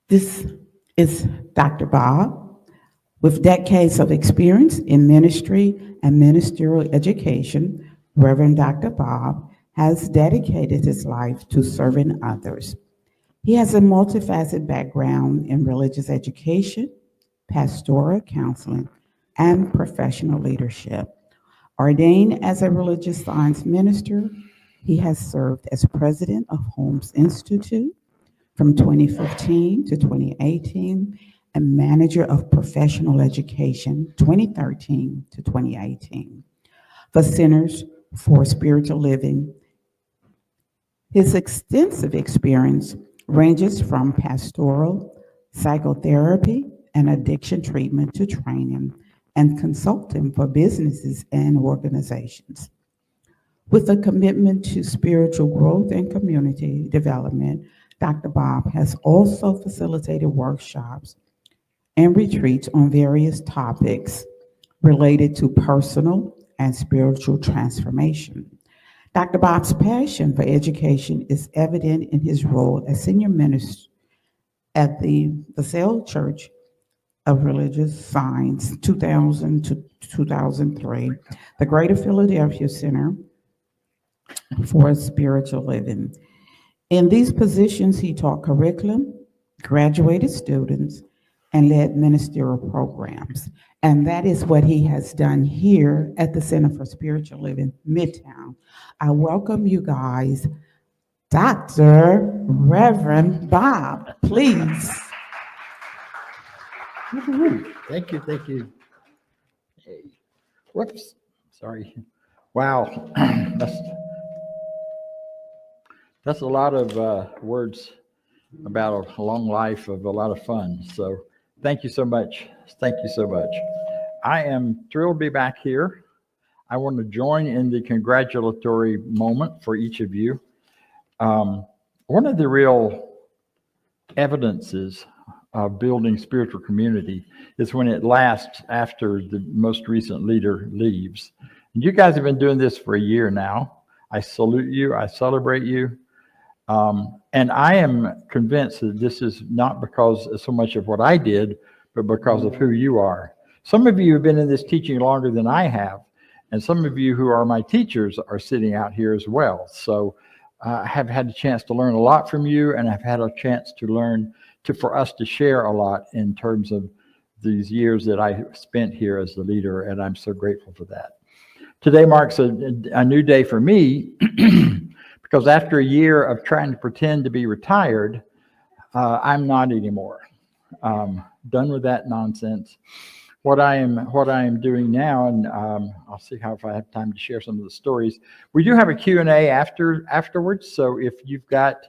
This is Dr. Bob. With decades of experience in ministry and ministerial education, Reverend Dr. Bob has dedicated his life to serving others. He has a multifaceted background in religious education, pastoral counseling, and professional leadership. Ordained as a religious science minister, he has served as president of Holmes Institute from 2015 to 2018 and manager of professional education 2013 to 2018 for Centers for Spiritual Living. His extensive experience ranges from pastoral, psychotherapy, and addiction treatment to training and consulting for businesses and organizations. With a commitment to spiritual growth and community development, Dr. Bob has also facilitated workshops and retreats on various topics related to personal and spiritual transformation. Dr. Bob's passion for education is evident in his role as senior minister at the Basel Church of Religious Science 2000 to 2003, the Greater Philadelphia Center for Spiritual Living. In these positions, he taught curriculum, graduated students, and led ministerial programs. And that is what he has done here at the Center for Spiritual Living, Midtown. I welcome you guys, Dr. Reverend Bob, please. Thank you, thank you. Hey. Whoops, sorry. Wow, that's a lot of words about a long life of a lot of fun. So thank you so much. Thank you so much. I am thrilled to be back here. I want to join in the congratulatory moment for each of you. One of the real evidences of building spiritual community is when it lasts after the most recent leader leaves. And you guys have been doing this for a year now. I salute you. I celebrate you. And I am convinced that this is not because of so much of what I did, but because of who you are. Some of you have been in this teaching longer than I have, and some of you who are my teachers are sitting out here as well. So I have had a chance to learn a lot from you, and I've had a chance to learn for us to share a lot in terms of these years that I spent here as the leader, and I'm so grateful for that. Today marks a new day for me because after a year of trying to pretend to be retired, I'm not anymore. Done with that nonsense. What I am doing now, and I'll see if I have time to share some of the stories. We do have a Q&A afterwards, so if you've got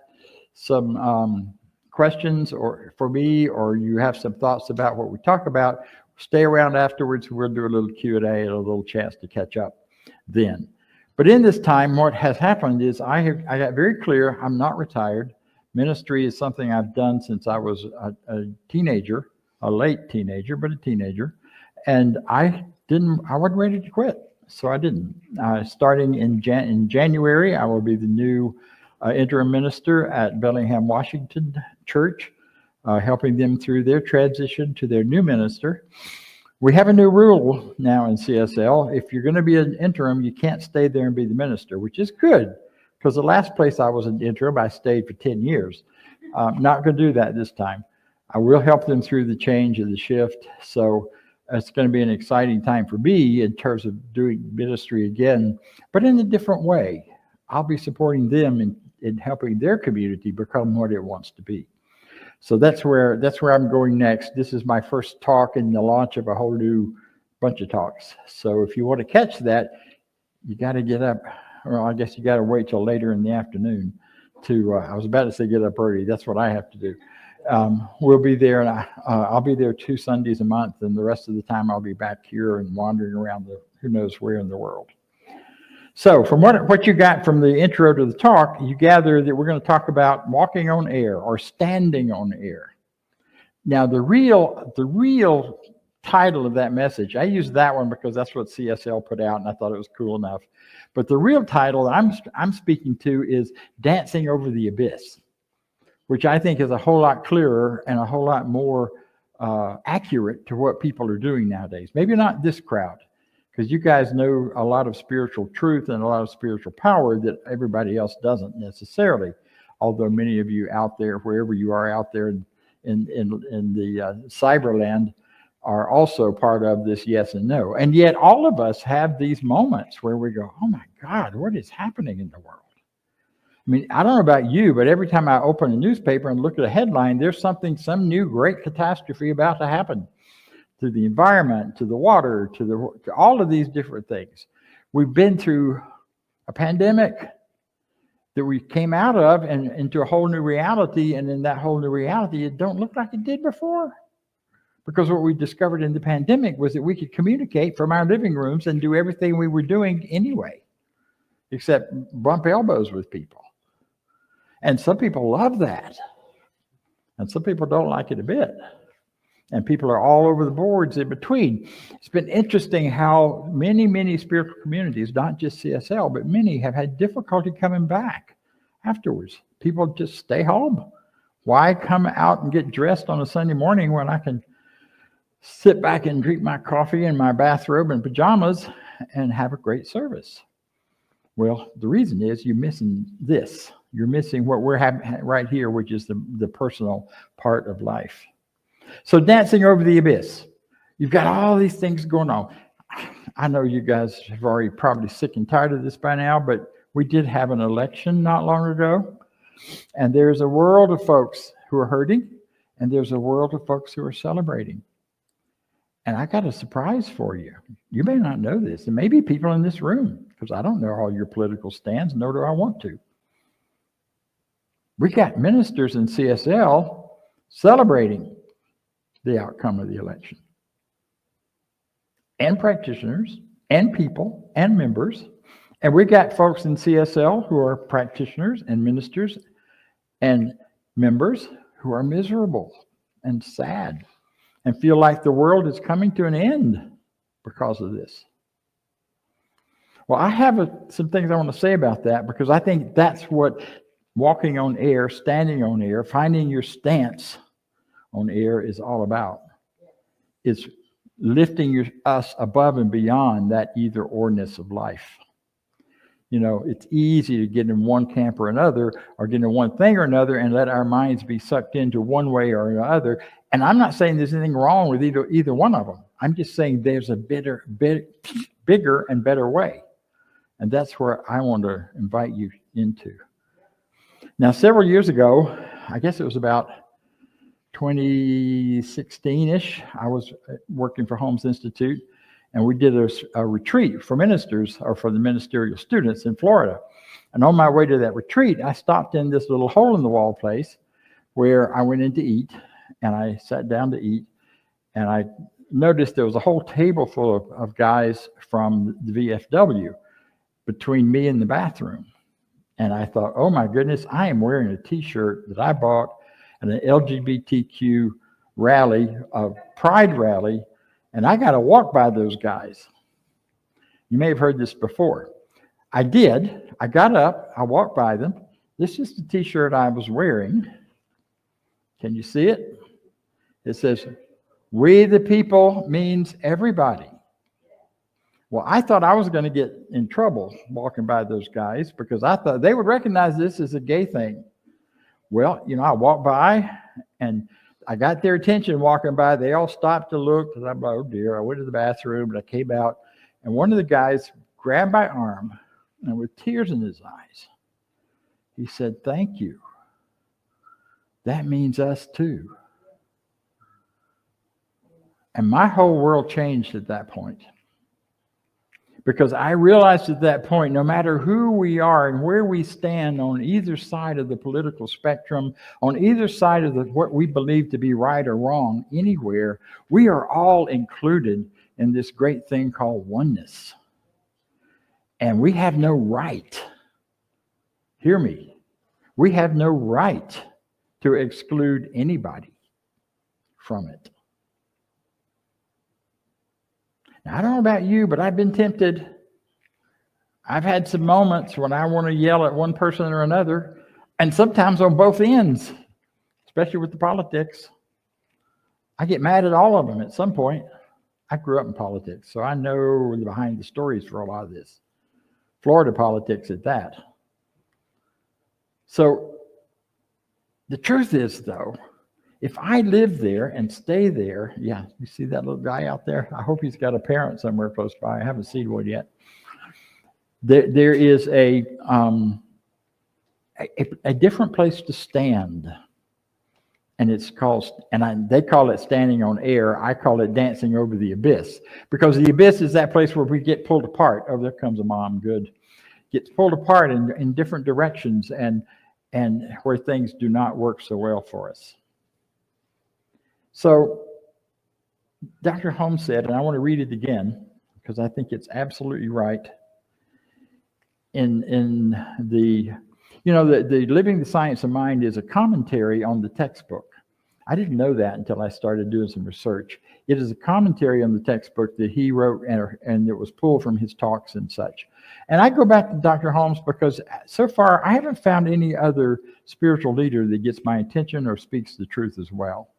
some questions or for me, or you have some thoughts about what we talk about, stay around afterwards. We'll do a little Q&A and a little chance to catch up then. But in this time, what has happened is I got very clear I'm not retired. Ministry is something I've done since I was a teenager, a late teenager, but a teenager. And I wasn't ready to quit, so I didn't. Starting in January, I will be the new interim minister at Bellingham, Washington Church, helping them through their transition to their new minister. We have a new rule now in CSL. If you're going to be an interim, you can't stay there and be the minister, which is good, because the last place I was an interim, I stayed for 10 years. Not going to do that this time. I will help them through the change of the shift. So it's going to be an exciting time for me in terms of doing ministry again, but in a different way. I'll be supporting them in helping their community become what it wants to be. So that's where I'm going next. This is my first talk in the launch of a whole new bunch of talks. So if you want to catch that, you got to get up, or I guess you got to wait till later in the afternoon to, I was about to say get up early. That's what I have to do. We'll be there, and I'll be there 2 Sundays a month, and the rest of the time I'll be back here and wandering around who knows where in the world. So from what you got from the intro to the talk, you gather that we're going to talk about walking on air or standing on air. Now, the real title of that message, I used that one because that's what CSL put out, and I thought it was cool enough. But the real title I'm speaking to is Dancing Over the Abyss. which I think is a whole lot clearer and a whole lot more accurate to what people are doing nowadays. Maybe not this crowd, because you guys know a lot of spiritual truth and a lot of spiritual power that everybody else doesn't necessarily. Although many of you out there, wherever you are out there in the cyberland, are also part of this yes and no. And yet all of us have these moments where we go, oh my God, what is happening in the world? I mean, I don't know about you, but every time I open a newspaper and look at a headline, there's some new great catastrophe about to happen to the environment, to the water, to all of these different things. We've been through a pandemic that we came out of and into a whole new reality. And in that whole new reality, it don't look like it did before. Because what we discovered in the pandemic was that we could communicate from our living rooms and do everything we were doing anyway, except bump elbows with people. And some people love that. And some people don't like it a bit. And people are all over the boards in between. It's been interesting how many spiritual communities, not just CSL, but many have had difficulty coming back afterwards. People just stay home. Why come out and get dressed on a Sunday morning when I can sit back and drink my coffee in my bathrobe and pajamas and have a great service? Well, the reason is you're missing this. You're missing what we're having right here, which is the personal part of life. So dancing over the abyss. You've got all these things going on. I know you guys have already probably sick and tired of this by now, but we did have an election not long ago. And there's a world of folks who are hurting, and there's a world of folks who are celebrating. And I got a surprise for you. You may not know this, and maybe people in this room, because I don't know all your political stands, nor do I want to. We got ministers in CSL celebrating the outcome of the election. And practitioners, and people, and members. And we got folks in CSL who are practitioners and ministers and members who are miserable and sad and feel like the world is coming to an end because of this. Well, I have some things I want to say about that, because I think that's what walking on air, standing on air, finding your stance on air is all about. It's lifting us above and beyond that either-orness of life. You know, it's easy to get in one camp or another, or get in one thing or another, and let our minds be sucked into one way or another. And I'm not saying there's anything wrong with either one of them. I'm just saying there's a bigger and better way. And that's where I want to invite you into. Now, several years ago, I guess it was about 2016-ish, I was working for Holmes Institute, and we did a retreat for ministers, or for the ministerial students in Florida. And on my way to that retreat, I stopped in this little hole-in-the-wall place where I went in to eat, and I sat down to eat, and I noticed there was a whole table full of guys from the VFW between me and the bathroom. And I thought, oh my goodness, I am wearing a t-shirt that I bought at an LGBTQ rally, a pride rally, and I got to walk by those guys. You may have heard this before. I did. I got up, I walked by them. This is the t-shirt I was wearing. Can you see it? It says, "We the people" means everybody. Well, I thought I was going to get in trouble walking by those guys, because I thought they would recognize this as a gay thing. Well, you know, I walked by and I got their attention walking by. They all stopped to look, and I'm like, oh dear. I went to the bathroom and I came out, and one of the guys grabbed my arm, and with tears in his eyes, he said, "Thank you. That means us too." And my whole world changed at that point. Because I realized at that point, no matter who we are and where we stand on either side of the political spectrum, on either side of what we believe to be right or wrong, anywhere, we are all included in this great thing called oneness. And we have no right, hear me, we have no right to exclude anybody from it. Now, I don't know about you, but I've been tempted. I've had some moments when I want to yell at one person or another, and sometimes on both ends. especially with the politics. I get mad at all of them at some point. I grew up in politics, so I know behind the stories for a lot of this. Florida politics at that. So the truth is, though, if I live there and stay there, yeah, you see that little guy out there? I hope he's got a parent somewhere close by. I haven't seen one yet. There is a different place to stand. And it's called, they call it standing on air. I call it dancing over the abyss, because the abyss is that place where we get pulled apart. Oh, there comes a mom. Good. Gets pulled apart in different directions and where things do not work so well for us. So Dr. Holmes said, and I want to read it again because I think it's absolutely right. In the Living the Science of Mind is a commentary on the textbook. I didn't know that until I started doing some research. It is a commentary on the textbook that he wrote, and it was pulled from his talks and such. And I go back to Dr. Holmes because so far I haven't found any other spiritual leader that gets my attention or speaks the truth as well.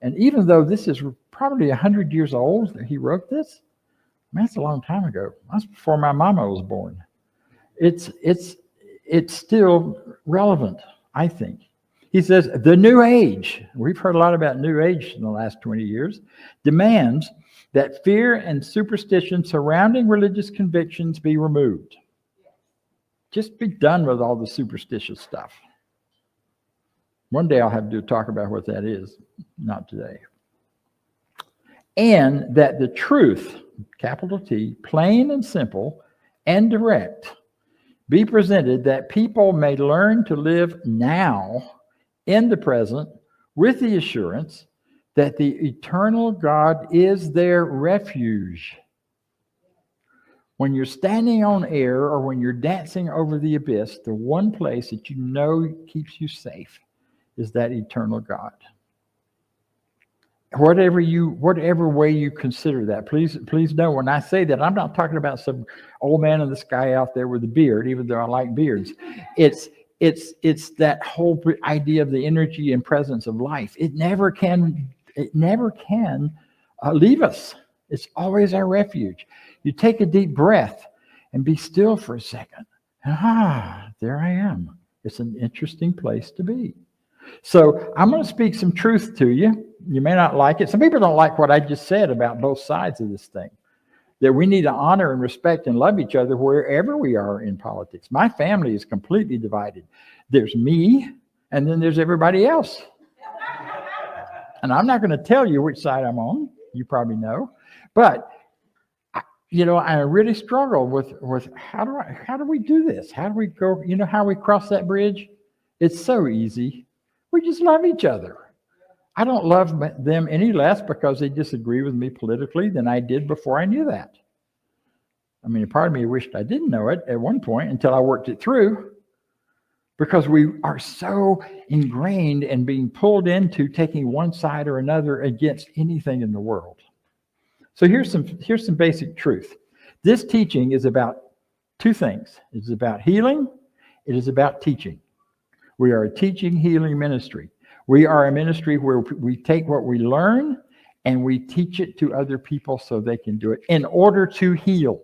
And even though this is probably 100 years old that he wrote this, that's a long time ago. That's before my mama was born. It's still relevant, I think. He says, the new age, we've heard a lot about new age in the last 20 years, demands that fear and superstition surrounding religious convictions be removed. Just be done with all the superstitious stuff. One day I'll have to talk about what that is, not today. And that the truth, capital T, plain and simple and direct, be presented, that people may learn to live now in the present with the assurance that the eternal God is their refuge. When you're standing on air or when you're dancing over the abyss, the one place that you know keeps you safe is that eternal God. Whatever way you consider that, please know when I say that, I'm not talking about some old man in the sky out there with a beard, even though I like beards. It's that whole idea of the energy and presence of life. It never can leave us. It's always our refuge. You take a deep breath and be still for a second. There I am. It's an interesting place to be. So I'm going to speak some truth to you. You may not like it. Some people don't like what I just said about both sides of this thing. That we need to honor and respect and love each other wherever we are in politics. My family is completely divided. There's me, and then there's everybody else. And I'm not going to tell you which side I'm on. You probably know. But, I really struggle with how do we do this? How do we go, how we cross that bridge? It's so easy. We just love each other. I don't love them any less because they disagree with me politically than I did before I knew that. I mean, part of me wished I didn't know it at one point until I worked it through, because we are so ingrained in being pulled into taking one side or another against anything in the world. So here's some basic truth. This teaching is about two things. It's about healing. It is about teaching. We are a teaching, healing ministry. We are a ministry where we take what we learn and we teach it to other people so they can do it in order to heal.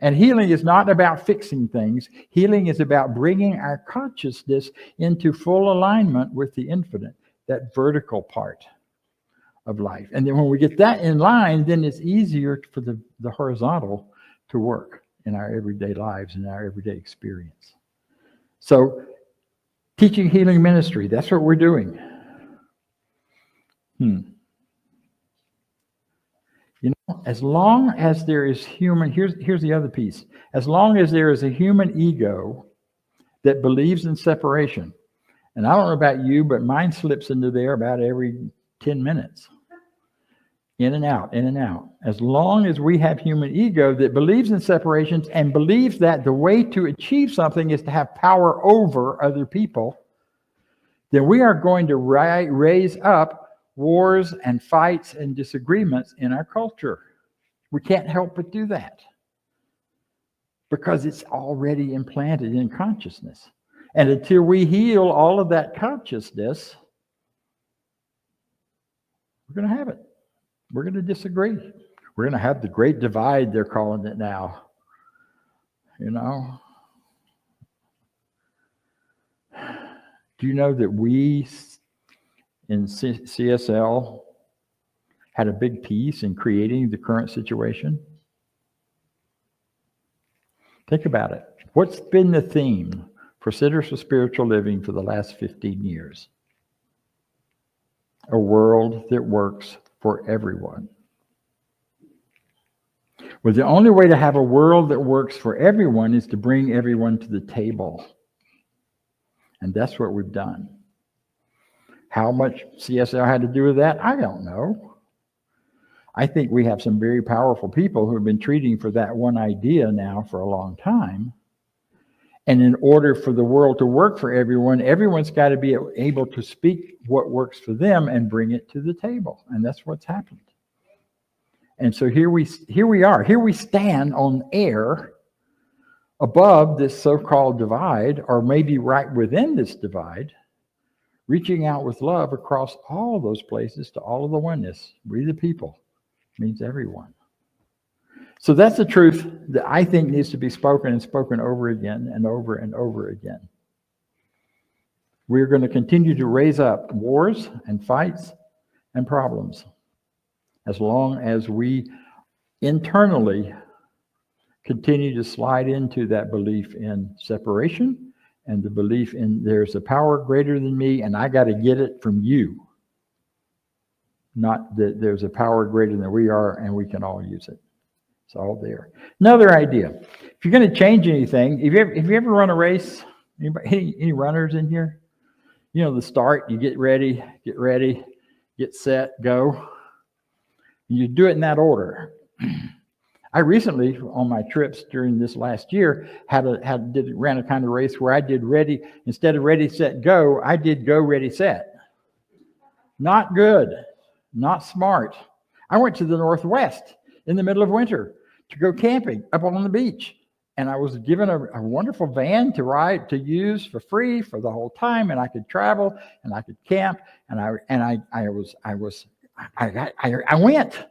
And healing is not about fixing things. Healing is about bringing our consciousness into full alignment with the infinite, that vertical part of life. And then when we get that in line, then it's easier for the horizontal to work in our everyday lives and our everyday experience. So, teaching, healing ministry, that's what we're doing. As long as there is human, here's the other piece. As long as there is a human ego that believes in separation, and I don't know about you, but mine slips into there about every 10 minutes. In and out, in and out. As long as we have human ego that believes in separations and believes that the way to achieve something is to have power over other people, then we are going to raise up wars and fights and disagreements in our culture. We can't help but do that because it's already implanted in consciousness. And until we heal all of that consciousness, We're going to have it. We're going to disagree. We're going to have the great divide, they're calling it now. You know? Do you know that we in CSL had a big piece in creating the current situation? Think about it. What's been the theme for Centers for Spiritual Living for the last 15 years? A world that works for everyone. Well, the only way to have a world that works for everyone is to bring everyone to the table. And that's what we've done. How much CSL had to do with that, I don't know. I think we have some very powerful people who have been treating for that one idea now for a long time. And in order for the world to work for everyone, everyone's got to be able to speak what works for them and bring it to the table. And that's what's happened. And so here we are. Here we stand on air above this so-called divide, or maybe right within this divide, reaching out with love across all those places to all of the oneness. We the people means everyone. So that's the truth that I think needs to be spoken and spoken over again and over and over again. We're going to continue to raise up wars and fights and problems as long as we internally continue to slide into that belief in separation and the belief in there's a power greater than me and I got to get it from you. Not that there's a power greater than we are and we can all use it. It's all there. Another idea. If you're going to change anything, if you ever run a race, any runners in here? You know, the start, you get ready, get set, go. You do it in that order. I recently, on my trips during this last year, ran a kind of race where I did ready, instead of ready, set, go, I did go, ready, set. Not good. Not smart. I went to the Northwest in the middle of winter to go camping up on the beach. And I was given a wonderful van to use for free for the whole time. And I could travel and I could camp. And I went.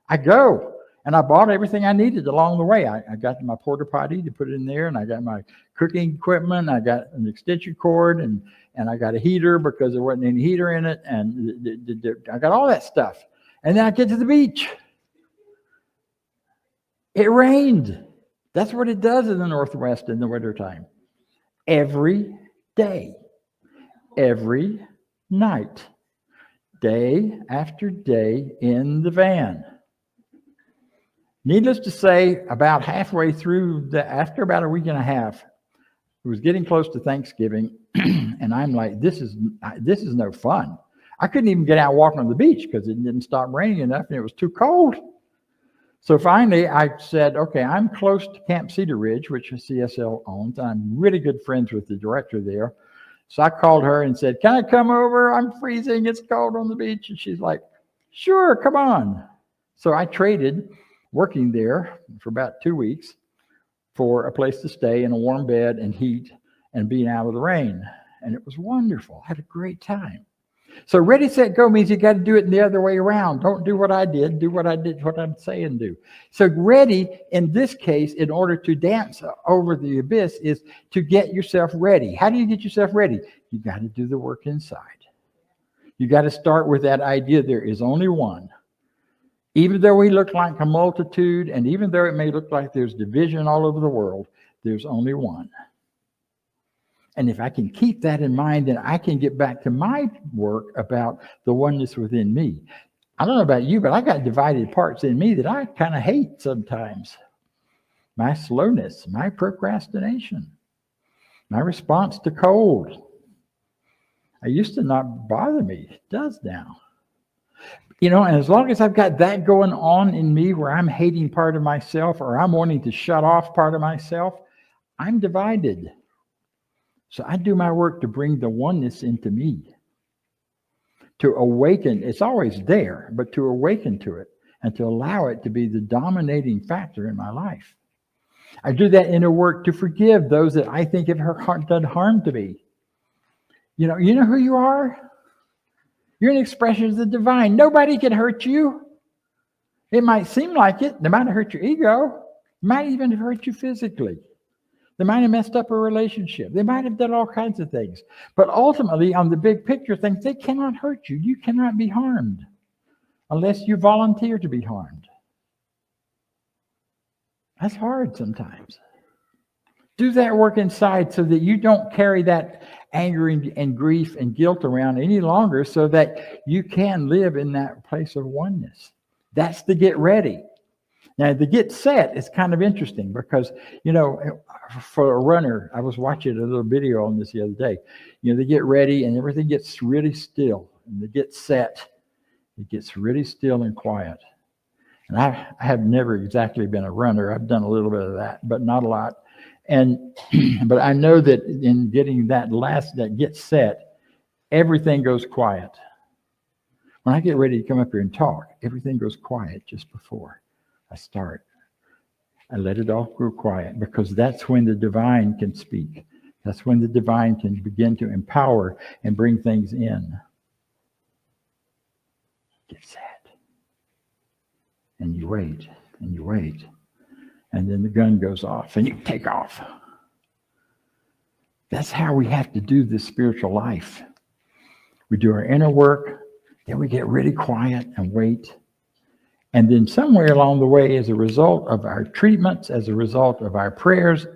I go. And I bought everything I needed along the way. I got my porta potty to put it in there, and I got my cooking equipment. I got an extension cord, and I got a heater because there wasn't any heater in it. And I got all that stuff. And then I get to the beach. It rained. That's what it does in the Northwest in the wintertime. Every day, every night, day after day in the van. Needless to say, about halfway through, after about a week and a half, it was getting close to Thanksgiving, and I'm like, this is no fun. I couldn't even get out walking on the beach because it didn't stop raining enough, and it was too cold. So finally, I said, okay, I'm close to Camp Cedar Ridge, which CSL owns. I'm really good friends with the director there. So I called her and said, can I come over? I'm freezing. It's cold on the beach. And she's like, sure, come on. So I traded working there for about 2 weeks for a place to stay and a warm bed and heat and being out of the rain. And it was wonderful. I had a great time. So ready, set, go means you got to do it the other way around. Don't do what I did. Do what I did, what I'm saying do. So ready, in this case, in order to dance over the abyss, is to get yourself ready. How do you get yourself ready? You got to do the work inside. You got to start with that idea there is only one. Even though we look like a multitude, and even though it may look like there's division all over the world, there's only one. And if I can keep that in mind, then I can get back to my work about the oneness within me. I don't know about you, but I got divided parts in me that I kind of hate sometimes. My slowness, my procrastination, my response to cold. I used to not bother me. It does now. You know, and as long as I've got that going on in me where I'm hating part of myself or I'm wanting to shut off part of myself, I'm divided. So I do my work to bring the oneness into me, to awaken. It's always there, but to awaken to it and to allow it to be the dominating factor in my life. I do that inner work to forgive those that I think have done harm to me. You know who you are? You're an expression of the divine. Nobody can hurt you. It might seem like it. They might have hurt your ego. They might even have hurt you physically. They might have messed up a relationship. They might have done all kinds of things. But ultimately, on the big picture things, they cannot hurt you. You cannot be harmed unless you volunteer to be harmed. That's hard sometimes. Do that work inside so that you don't carry that anger and grief and guilt around any longer, so that you can live in that place of oneness. That's the get ready. Now, the get set is kind of interesting because, for a runner, I was watching a little video on this the other day. They get ready and everything gets really still. And they get set, it gets really still and quiet. And I have never exactly been a runner. I've done a little bit of that, but not a lot. But I know that in getting that get set, everything goes quiet. When I get ready to come up here and talk, everything goes quiet just before I start. I let it all go quiet because that's when the divine can speak. That's when the divine can begin to empower and bring things in. Get set. And you wait, and you wait. And then the gun goes off, and you take off. That's how we have to do this spiritual life. We do our inner work, then we get really quiet and wait. And then somewhere along the way, as a result of our treatments, as a result of our prayers,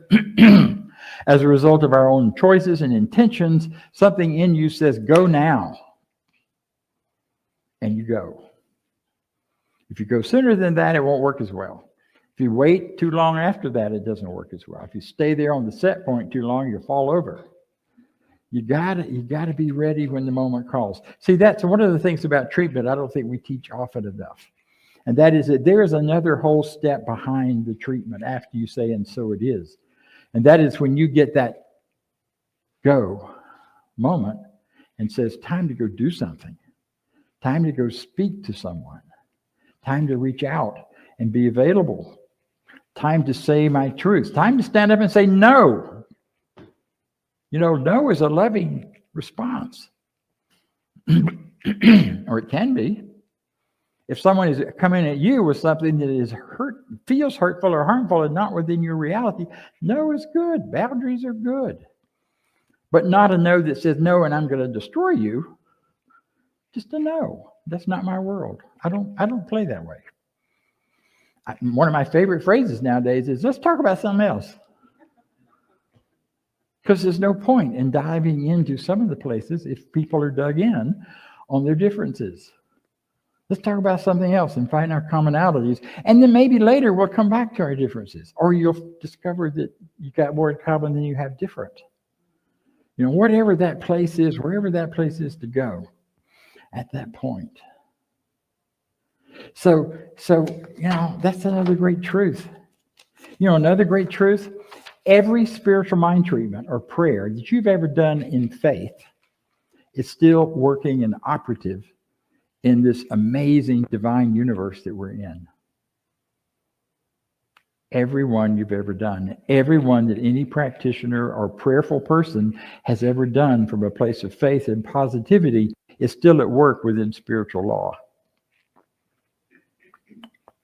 as a result of our own choices and intentions, something in you says, go now. And you go. If you go sooner than that, it won't work as well. If you wait too long after that, it doesn't work as well. If you stay there on the set point too long, you'll fall over. You gotta be ready when the moment calls. See, that's one of the things about treatment I don't think we teach often enough. And that is that there is another whole step behind the treatment after you say, and so it is. And that is when you get that go moment and says, time to go do something. Time to go speak to someone. Time to reach out and be available. Time to say my truth. Time to stand up and say no. No is a loving response. Or it can be. If someone is coming at you with something that is feels hurtful or harmful and not within your reality, no is good. Boundaries are good. But not a no that says no and I'm going to destroy you. Just a no. That's not my world. I don't play that way. One of my favorite phrases nowadays is, let's talk about something else. Because there's no point in diving into some of the places if people are dug in on their differences. Let's talk about something else and find our commonalities. And then maybe later we'll come back to our differences. Or you'll discover that you got more in common than you have different. Whatever that place is, wherever that place is to go at that point. So that's another great truth. Another great truth, every spiritual mind treatment or prayer that you've ever done in faith is still working and operative in this amazing divine universe that we're in. Every one you've ever done, every one that any practitioner or prayerful person has ever done from a place of faith and positivity is still at work within spiritual law.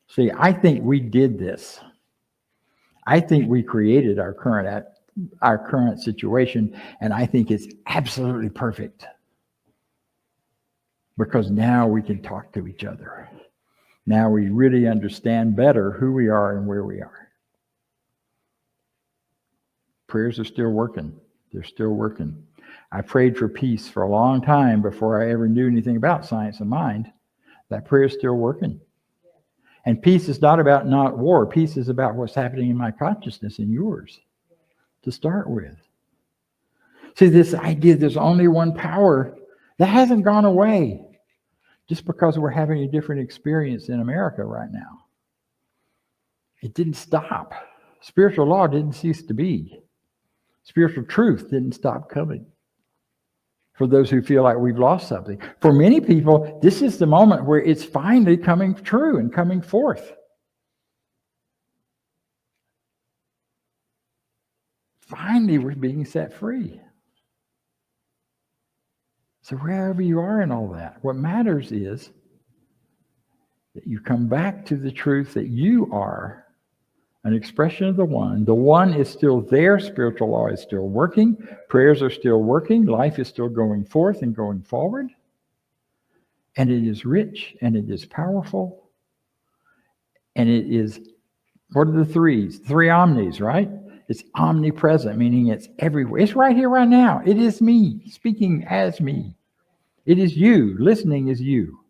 See, I think we did this. I think we created our current situation, and I think it's absolutely perfect. Because now we can talk to each other. Now we really understand better who we are and where we are. Prayers are still working. They're still working. I prayed for peace for a long time before I ever knew anything about science of mind. That prayer is still working. And peace is not about not war. Peace is about what's happening in my consciousness and yours to start with. See, this idea there's only one power, that hasn't gone away just because we're having a different experience in America right now. It didn't stop. Spiritual law didn't cease to be. Spiritual truth didn't stop coming. For those who feel like we've lost something. For many people, this is the moment where it's finally coming true and coming forth. Finally, we're being set free. So wherever you are in all that, what matters is that you come back to the truth that you are an expression of the one. The one is still there. Spiritual law is still working. Prayers are still working. Life is still going forth and going forward. And it is rich and it is powerful. And it is, what are the threes? Three omnis, right? It's omnipresent, meaning it's everywhere. It's right here, right now. It is me, speaking as me. It is you. Listening is you.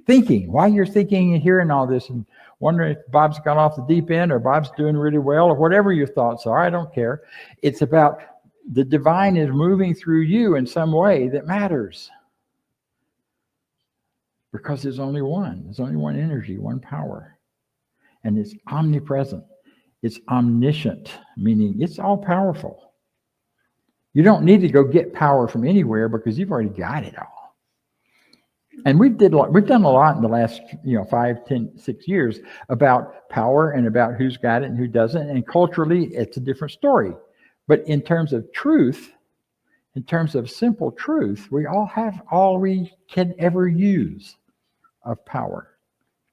Thinking, while you're thinking and hearing all this and wondering if Bob's gone off the deep end or Bob's doing really well or whatever your thoughts are, I don't care. It's about the divine is moving through you in some way that matters. Because there's only one. There's only one energy, one power. And it's omnipresent. It's omniscient, meaning it's all powerful. You don't need to go get power from anywhere because you've already got it all. And we've done a lot in the last 5, 10, 6 years about power and about who's got it and who doesn't. And culturally, it's a different story. But in terms of truth, in terms of simple truth, we all have all we can ever use of power.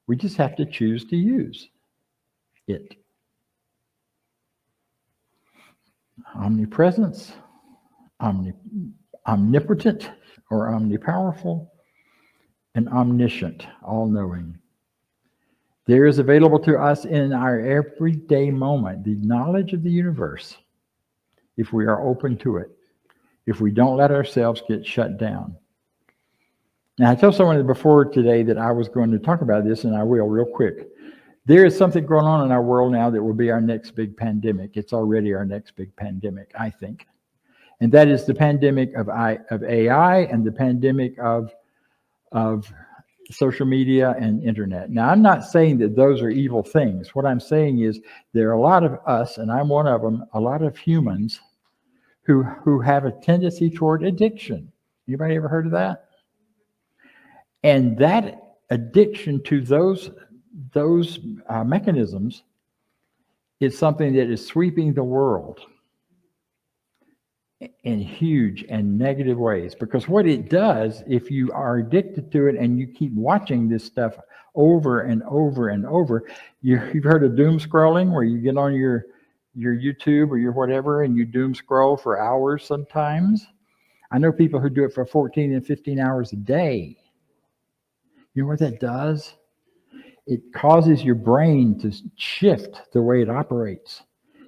We just have to choose to use it. Omnipresence, omnipotent or omnipowerful, and omniscient, all-knowing. There is available to us in our everyday moment the knowledge of the universe if we are open to it, if we don't let ourselves get shut down. Now, I told someone before today that I was going to talk about this, and I will real quick. There is something going on in our world now that will be our next big pandemic. It's already our next big pandemic, I think. And that is the pandemic of AI and the pandemic of social media and internet. Now, I'm not saying that those are evil things. What I'm saying is there are a lot of us, and I'm one of them, a lot of humans who have a tendency toward addiction. Anybody ever heard of that? And that addiction to those mechanisms is something that is sweeping the world in huge and negative ways. Because what it does, if you are addicted to it and you keep watching this stuff over and over and over, you've heard of doom scrolling, where you get on your YouTube or your whatever and you doom scroll for hours sometimes. I know people who do it for 14 and 15 hours a day. You know what that does? It causes your brain to shift the way it operates.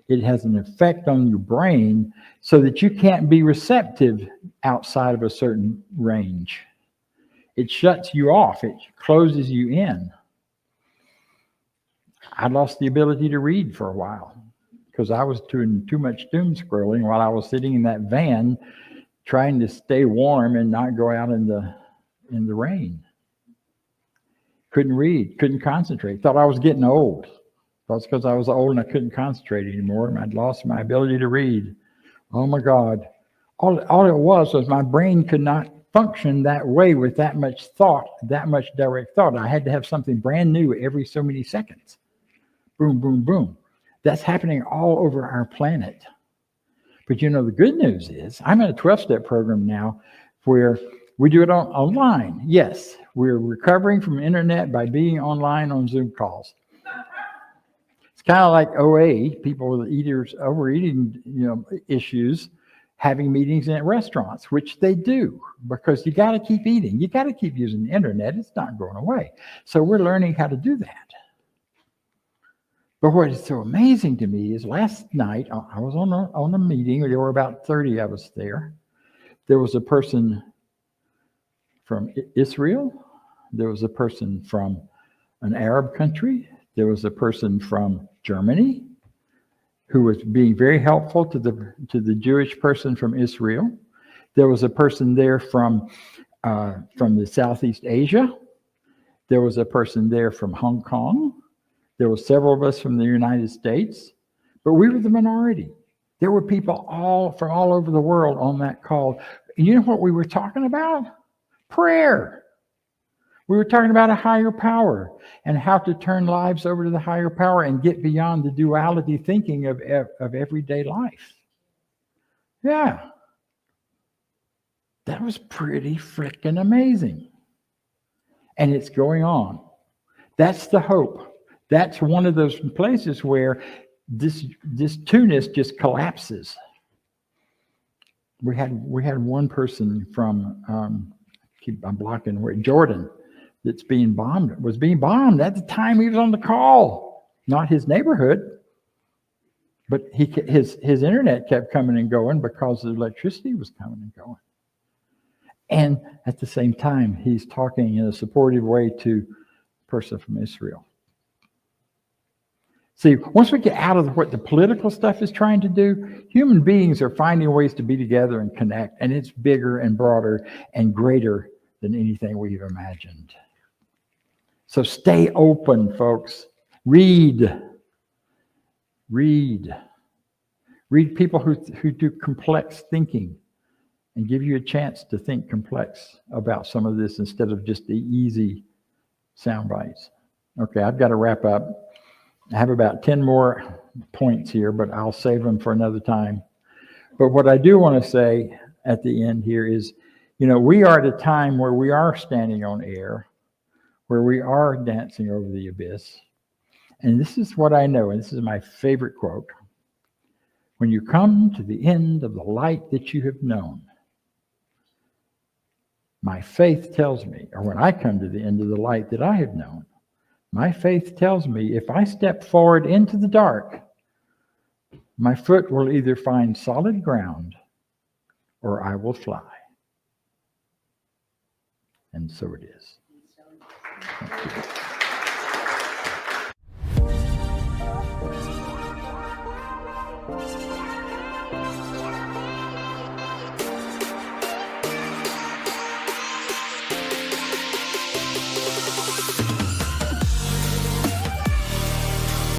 It has an effect on your brain so that you can't be receptive outside of a certain range. It shuts you off. It closes you in. I lost the ability to read for a while because I was doing too much doom scrolling while I was sitting in that van trying to stay warm and not go out in the rain. Couldn't read, couldn't concentrate. Thought I was getting old. Thought it's because I was old and I couldn't concentrate anymore and I'd lost my ability to read. Oh my God. All it was my brain could not function that way with that much thought, that much direct thought. I had to have something brand new every so many seconds. Boom, boom, boom. That's happening all over our planet. But the good news is I'm in a 12-step program now where we do it online. Yes, we're recovering from internet by being online on Zoom calls. It's kind of like OA, people with overeating, issues, having meetings at restaurants, which they do because you got to keep eating. You got to keep using the internet. It's not going away. So we're learning how to do that. But what is so amazing to me is last night I was on a meeting. There were about 30 of us there. There was a person from Israel. There was a person from an Arab country. There was a person from Germany who was being very helpful to the Jewish person from Israel. There was a person there from the Southeast Asia. There was a person there from Hong Kong. There were several of us from the United States, but we were the minority. There were people from all over the world on that call. And you know what we were talking about? Prayer. We were talking about a higher power and how to turn lives over to the higher power and get beyond the duality thinking of everyday life. Yeah. That was pretty freaking amazing. And it's going on. That's the hope. That's one of those places where this two-ness just collapses. We had one person from I'm blocking where Jordan was being bombed at the time he was on the call. Not his neighborhood, but his internet kept coming and going because the electricity was coming and going. And at the same time, he's talking in a supportive way to a person from Israel. See, once we get out of what the political stuff is trying to do, human beings are finding ways to be together and connect, and it's bigger and broader and greater than anything we've imagined. So stay open, folks. Read people who do complex thinking and give you a chance to think complex about some of this instead of just the easy sound bites. Okay, I've got to wrap up. I have about 10 more points here, but I'll save them for another time. But what I do want to say at the end here is, we are at a time where we are standing on air, where we are dancing over the abyss. And this is what I know, and this is my favorite quote. When you come to the end of the light that you have known, my faith tells me, or when I come to the end of the light that I have known, my faith tells me if I step forward into the dark, my foot will either find solid ground or I will fly. And so it is. Thank you.